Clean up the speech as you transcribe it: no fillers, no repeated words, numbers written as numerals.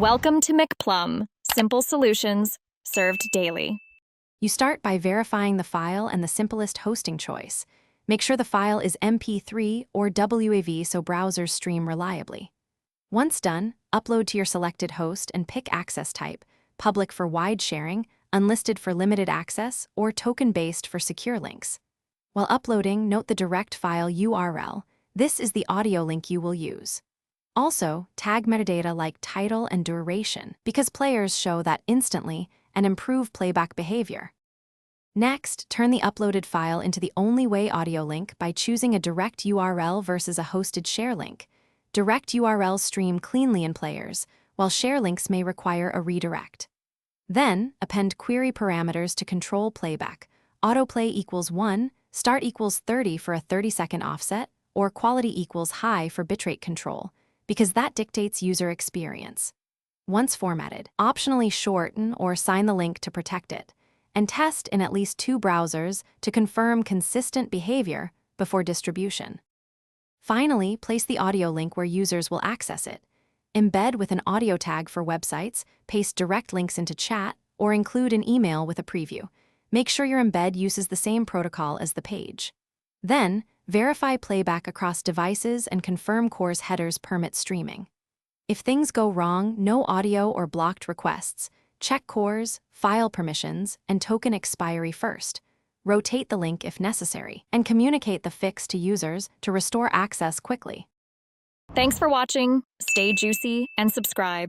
Welcome to McPlum, simple solutions served daily. You start by verifying the file and the simplest hosting choice. Make sure the file is MP3 or WAV so browsers stream reliably. Once done, upload to your selected host and pick access type, public for wide sharing, unlisted for limited access, or token-based for secure links. While uploading, note the direct file URL. This is the audio link you will use. Also, tag metadata like title and duration because players show that instantly and improve playback behavior. Next, turn the uploaded file into the only way audio link by choosing a direct URL versus a hosted share link. Direct URLs stream cleanly in players, while share links may require a redirect. Then, append query parameters to control playback. Autoplay equals 1, start equals 30 for a 30-second offset, or quality equals high for bitrate control, because that dictates user experience. Once formatted, optionally shorten or sign the link to protect it, and test in at least 2 browsers to confirm consistent behavior before distribution. Finally, place the audio link where users will access it. Embed with an audio tag for websites, paste direct links into chat, or include an email with a preview. Make sure your embed uses the same protocol as the page. Then, verify playback across devices and confirm core's headers permit streaming. If things go wrong, no audio or blocked requests, check cores, file permissions, and token expiry first. Rotate the link if necessary, and communicate the fix to users to restore access quickly. Thanks for watching. Stay juicy and subscribe.